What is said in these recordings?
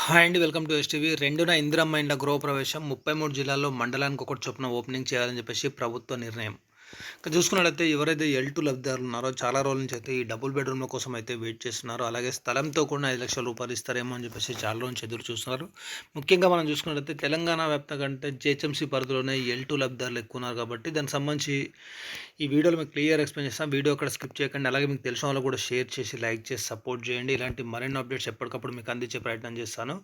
Hi అండి, welcome to STV. రెండున ఇందిరమ్మ ఇండ్ల గృహప్రవేశం 33 జిల్లాల్లో మండలానికి ఒకటి చొప్పున ఓపెనింగ్ చేయాలని చెప్పేసి ప్రభుత్వ నిర్ణయం. ఇక్కడ చూసుకున్నట్లయితే ఎవరైతే L2 లబ్ధిదారులు ఉన్నారో చాలా రోజుల నుంచి అయితే ఈ డబుల్ బెడ్రూమ్ల కోసం అయితే వెయిట్ చేస్తున్నారు. అలాగే స్థలంతో కూడా 5 లక్షల రూపాయలు ఇస్తారేమో అని చెప్పేసి చాలా రోజు నుంచి ఎదురు చూస్తున్నారు. ముఖ్యంగా మనం చూసుకున్నట్లయితే తెలంగాణ వ్యాప్తంగా అంటే జిహెచ్ఎంసీ పరిధిలోనే L2 లబ్ధిదారులు ఎక్కువ ఉన్నారు కాబట్టి దానికి సంబంధించి ఈ వీడియోలో మీకు క్లియర్ ఎక్స్ప్లెయిన్ చేస్తాను. వీడియో అక్కడ స్కిప్ చేయకండి. అలాగే మీకు తెలిసిన వాళ్ళు కూడా షేర్ చేసి లైక్ చేసి సపోర్ట్ చేయండి. ఇలాంటి మరిన్ని అప్డేట్స్ ఎప్పటికప్పుడు మీకు అందించే ప్రయత్నం చేస్తాను.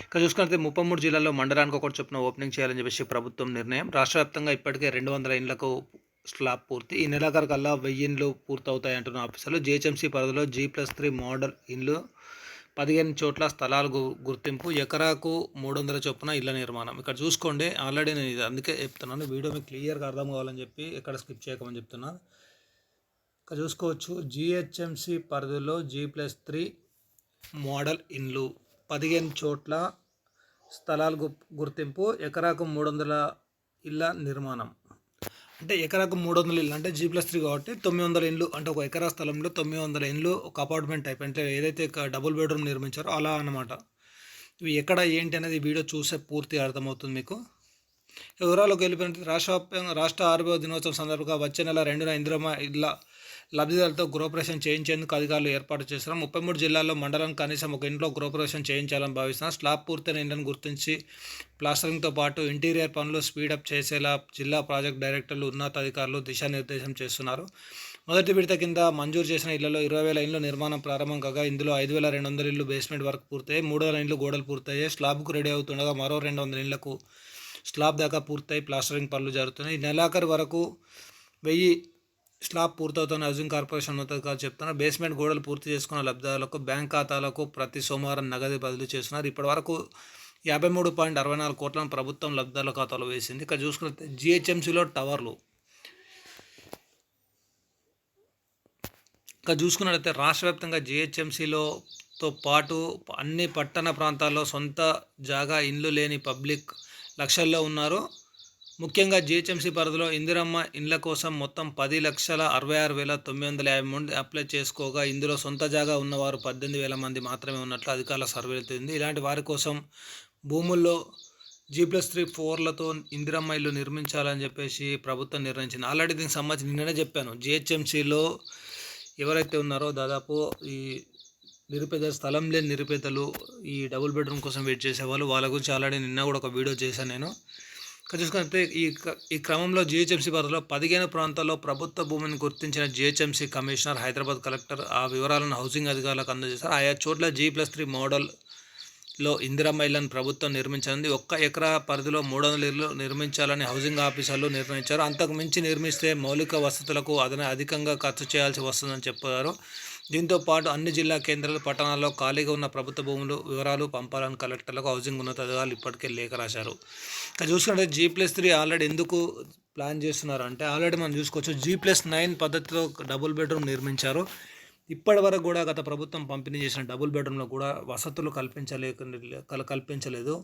ఇక్కడ చూసుకున్నట్లయితే 33 జిల్లాల్లో మండలానికి ఒకటి చొప్పున ఓపెనింగ్ చేయాలని చెప్పేసి ప్రభుత్వం నిర్ణయం. రాష్ట్ర వ్యాప్తంగా ఇప్పటికే 200 ఇండ్లకు స్లాబ్ పూర్తి. ఈ నెలాఖరు కల్లా 1000 ఇండ్లు పూర్తవుతాయి అంటున్న ఆఫీసర్లు. జిహెచ్ఎంసీ పరిధిలో G+3 మోడల్ ఇండ్లు 15 చోట్ల స్థలాలు గుర్తింపు, ఎకరాకు 300 చొప్పున ఇళ్ల నిర్మాణం. ఇక్కడ చూసుకోండి, ఆల్రెడీ నేను ఇది అందుకే చెప్తున్నాను, వీడియో మీకు క్లియర్గా అర్థం కావాలని చెప్పి ఎక్కడ స్కిప్ చేయకమని చెప్తున్నాను. ఇక్కడ చూసుకోవచ్చు, జిహెచ్ఎంసీ పరిధిలో G+3 మోడల్ ఇండ్లు 15 చోట్ల స్థలాలు గుర్తింపు, ఎకరాకు 300 ఇళ్ల నిర్మాణం. అంటే ఎకరాకు 300 ఇల్లు అంటే G+3 కాబట్టి 900 ఇండ్లు, అంటే ఒక ఎకరా స్థలంలో 900 ఇండ్లు ఒక అపార్ట్మెంట్ టైప్, అంటే ఏదైతే డబుల్ బెడ్రూమ్ నిర్మించారో అలా అన్నమాట. ఇవి ఎక్కడ ఏంటి అనేది వీడియో చూసే పూర్తిగా అర్థమవుతుంది మీకు. వివరాలకు వెళ్ళిపోయిన రాష్ట్ర 6వ దినోత్సవం సందర్భంగా వచ్చే నెల 2న ఇందిరమ్మ ఇళ్ల లబ్ధిదారులతో గృహప్రవేశం చేయించేందుకు అధికారులు ఏర్పాటు చేస్తున్నారు. 33 జిల్లాల్లో మండలం కనీసం ఒక ఇంట్లో గృహప్రవేశం చేయించాలని భావిస్తున్నారు. స్లాబ్ పూర్తయిన ఇండ్లను గుర్తించి ప్లాస్టరింగ్తో పాటు ఇంటీరియర్ పనులు స్పీడప్ చేసేలా జిల్లా ప్రాజెక్ట్ డైరెక్టర్లు, ఉన్నతాధికారులు దిశానిర్దేశం చేస్తున్నారు. మొదటి విడత కింద మంజూరు చేసిన ఇళ్లలో 20,000 ఇండ్లు నిర్మాణం ప్రారంభం కాగా ఇందులో 5,200 ఇళ్లు బేస్మెంట్ వర్క్ పూర్తయ్యాయి. 3,000 ఇండ్లు గోడలు పూర్తయ్యాయి. స్లాబ్కు రెడీ అవుతుండగా మరో 200 ఇండ్లకు స్లాబ్ దాకా పూర్తయి ప్లాస్టరింగ్ పనులు జరుగుతున్నాయి. ఈ నెలాఖరు వరకు 1000 స్లాబ్ పూర్తవుతున్న హౌసింగ్ కార్పొరేషన్ ఉన్నతాధికారులు చెప్తున్నారు. బేస్మెంట్ గోడలు పూర్తి చేసుకున్న లబ్ధిదారులకు బ్యాంక్ ఖాతాలకు ప్రతి సోమవారం నగదు బదిలీ చేస్తున్నారు. ఇప్పటివరకు 53.64 కోట్లను ప్రభుత్వం లబ్ధిదారుల ఖాతాలో వేసింది. ఇక్కడ చూసుకుంటే జిహెచ్ఎంసీలో టవర్లు, ఇక్కడ చూసుకున్నట్లయితే రాష్ట్ర వ్యాప్తంగా జిహెచ్ఎంసీలోతో పాటు అన్ని పట్టణ ప్రాంతాల్లో సొంత జాగా ఇండ్లు లేని పబ్లిక్ లక్షల్లో ఉన్నారు. ముఖ్యంగా జిహెచ్ఎంసీ పరిధిలో ఇందిరమ్మ ఇండ్ల కోసం మొత్తం 10,66,950 మంది అప్లై చేసుకోగా ఇందులో సొంత జాగా ఉన్నవారు 18,000 మంది మాత్రమే ఉన్నట్లు అధికారుల సర్వేలు తెలిసింది. ఇలాంటి వారి కోసం భూముల్లో G+3 4లతో ఇందిరమ్మ ఇల్లు నిర్మించాలని చెప్పేసి ప్రభుత్వం నిర్ణయించింది. ఆల్రెడీ దీనికి సంబంధించి నిన్ననే చెప్పాను, జిహెచ్ఎంసీలో ఎవరైతే ఉన్నారో దాదాపు ఈ స్థలం లేని నిరుపేదలు, ఈ డబుల్ బెడ్రూమ్ కోసం వెయిట్ చేసేవాళ్ళు, వాళ్ళ గురించి ఆల్రెడీ నిన్న కూడా ఒక వీడియో చేశాను నేను. ఇక్కడ చూసుకుంటే ఈ క్రమంలో జిహెచ్ఎంసీ పరిధిలో 15 ప్రాంతాల్లో ప్రభుత్వ భూమిని గుర్తించిన జిహెచ్ఎంసీ కమిషనర్, హైదరాబాద్ కలెక్టర్ ఆ వివరాలను హౌసింగ్ అధికారులకు అందజేశారు. ఆయా చోట్ల G+3 మోడల్లో ఇందిరమ్మ ఇళ్లను ప్రభుత్వం నిర్మించింది. 1 ఎకరా పరిధిలో 300 ఇళ్లు నిర్మించాలని హౌసింగ్ ఆఫీసర్లు నిర్ణయించారు. అంతకు మించి నిర్మిస్తే మౌలిక వసతులకు అధికంగా ఖర్చు చేయాల్సి వస్తుందని చెప్పారు. దీంతో పాటు అన్ని జిల్లా కేంద్రాలు, పట్టణాల్లో ఖాళీగా ఉన్న ప్రభుత్వ భూములు వివరాలు పంపాలని కలెక్టర్లకు హౌసింగ్ ఉన్నతాధికారులు ఇప్పటికే లేఖ రాశారు. ఇక్కడ చూసుకుంటే G+3 ఆల్రెడీ ఎందుకు ప్లాన్ చేస్తున్నారు అంటే, ఆల్రెడీ మనం చూసుకోవచ్చు, G+9 పద్ధతిలో డబుల్ బెడ్రూమ్ నిర్మించారు. ఇప్పటి వరకు కూడా గత ప్రభుత్వం పంపిణీ చేసిన డబుల్ బెడ్రూమ్లో కూడా వసతులు కల్పించలేదు.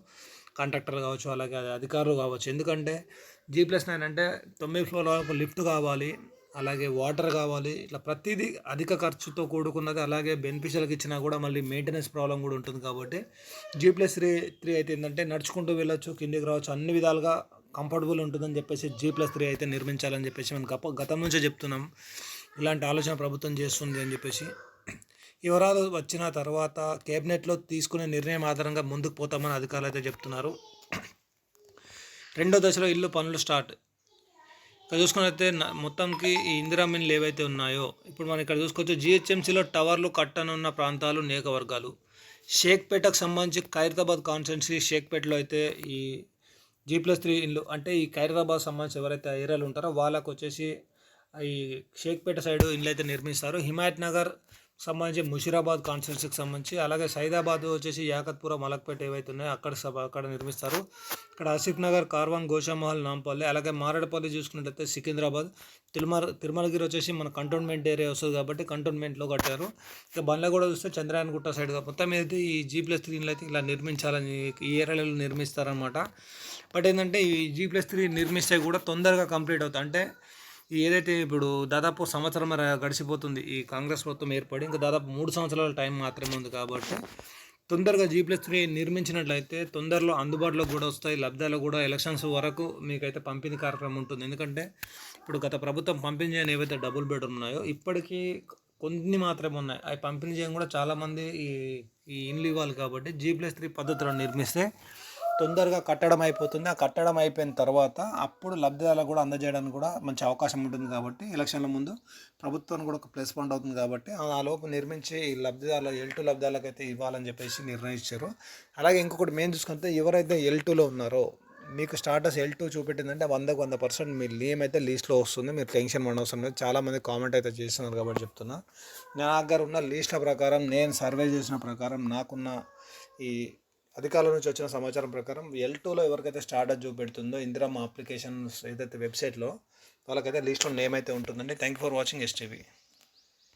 కాంట్రాక్టర్ కావచ్చు, అలాగే అధికారులు కావచ్చు. ఎందుకంటే G+9 అంటే 9 ఫ్లోర్ల వరకు లిఫ్ట్ కావాలి, అలాగే వాటర్ కావాలి, ఇట్లా ప్రతిదీ అధిక ఖర్చుతో కూడుకున్నది. అలాగే బెనిఫిషియల్కి ఇచ్చినా కూడా మళ్ళీ మెయింటెనెన్స్ ప్రాబ్లం కూడా ఉంటుంది. కాబట్టి G+3 అయితే ఏంటంటే నడుచుకుంటూ వెళ్ళొచ్చు, కిందికి రావచ్చు, అన్ని విధాలుగా కంఫర్టబుల్ ఉంటుందని చెప్పేసి G+3 అయితే నిర్మించాలని చెప్పేసి మనం గతం నుంచే చెప్తున్నాం. ఇలాంటి ఆలోచన ప్రభుత్వం చేస్తుంది అని చెప్పేసి. వివరాలు వచ్చిన తర్వాత కేబినెట్లో తీసుకునే నిర్ణయం ఆధారంగా ముందుకు పోతామని అధికారులు అయితే చెప్తున్నారు. రెండో దశలో ఇల్లు పనులు స్టార్ట్. ఇక్కడ చూసుకున్నట్లయితే మొత్తంకి ఈ ఇందిరమ్మ ఇండ్లు ఏవైతే ఉన్నాయో ఇప్పుడు మనం ఇక్కడ చూసుకోవచ్చు, జిహెచ్ఎంసీలో టవర్లు కట్టనున్న ప్రాంతాలు నియోజకవర్గాలు. షేక్పేటకు సంబంధించి ఖైరతాబాద్ కాన్స్టిట్యున్సీ షేక్పేటలో అయితే ఈ G+3 ఇండ్లు, అంటే ఈ ఖైరతాబాద్ సంబంధించి ఎవరైతే ఏరియాలు ఉంటారో వాళ్ళకు వచ్చేసి ఈ షేక్పేట సైడ్ ఇండ్లు అయితే నిర్మిస్తారు. హిమాయత్ నగర్ సంబంధించి ముషీరాబాద్ కాన్స్టిట్యున్సీకి సంబంధించి, అలాగే సైదాబాద్ వచ్చేసి యాకత్పుర, మలక్పేట ఏవైతే ఉన్నాయో అక్కడ నిర్మిస్తారు. ఇక్కడ ఆసిఫ్ నగర్, కార్వాన్, గోషామహల్, నాంపల్లి, అలాగే మారేడుపల్లి చూసుకున్నట్లయితే సికింద్రాబాద్, తిరుమలగిరి వచ్చేసి మన కంటోన్మెంట్ ఏరియా వస్తుంది కాబట్టి కంటోన్మెంట్లో కట్టారు. ఇక బండ్లగూడ చూస్తే చంద్రాయనగుట్ట సైడ్. మొత్తం అయితే ఈ G+3 ఇండ్లు అయితే ఇలా నిర్మించాలని ఈ ఏరియాలలో నిర్మిస్తారనమాట. బట్ ఏంటంటే ఈ G+3 నిర్మిస్తే కూడా తొందరగా కంప్లీట్ అవుతుంది. అంటే ఏదైతే ఇప్పుడు దాదాపు సంవత్సరం గడిచిపోతుంది ఈ కాంగ్రెస్ ప్రభుత్వం ఏర్పడి, ఇంకా దాదాపు 3 సంవత్సరాల టైం మాత్రమే ఉంది. కాబట్టి తొందరగా G+3 నిర్మించినట్లయితే తొందరలో అందుబాటులోకి కూడా వస్తాయి. లబ్ధాలు కూడా ఎలక్షన్స్ వరకు మీకైతే పంపిణీ కార్యక్రమం ఉంటుంది. ఎందుకంటే ఇప్పుడు గత ప్రభుత్వం పంపిణీ చేయని ఏవైతే డబుల్ బెడ్రూమ్ ఉన్నాయో ఇప్పటికీ కొన్ని మాత్రమే ఉన్నాయి. అవి పంపిణీ చేయడం కూడా చాలామంది ఈ ఇండ్లు ఇవ్వాలి కాబట్టి G+3 పద్ధతిలో నిర్మిస్తే తొందరగా కట్టడం అయిపోతుంది. ఆ కట్టడం అయిపోయిన తర్వాత అప్పుడు లబ్ధిదారులకు కూడా అందజేయడానికి కూడా మంచి అవకాశం ఉంటుంది కాబట్టి ఎలక్షన్ల ముందు ప్రభుత్వానికి కూడా ఒక ప్లస్ పాయింట్ అవుతుంది కాబట్టి ఆ లోపు నిర్మించి ఈ లబ్ధిదారుల L2 లబ్ధిదారులకు అయితే ఇవ్వాలని చెప్పేసి నిర్ణయించారు. అలాగే ఇంకొకటి మేము చూసుకుంటే ఎవరైతే L2లో ఉన్నారో మీకు స్టాటస్ L2 చూపెట్టిందంటే 100కు 100% మీ నేమ్ అయితే లీస్ట్లో వస్తుంది. మీరు టెన్షన్ పడవసరం లేదు. చాలామంది కామెంట్ అయితే చేస్తున్నారు కాబట్టి చెప్తున్నా. నా దగ్గర ఉన్న లీస్ట్ల ప్రకారం నేను సర్వే చేసిన ప్రకారం నాకున్న ఈ అధికారుల నుంచి వచ్చిన సమాచారం ప్రకారం L2లో ఎవరికైతే స్టార్టప్ చూపెడుతుందో ఇందిరమ్మ అప్లికేషన్స్ ఏదైతే వెబ్సైట్లో వాళ్ళకైతే లిస్ట్లో నేమ్ అయితే ఉంటుందండి. Thank you for watching STV.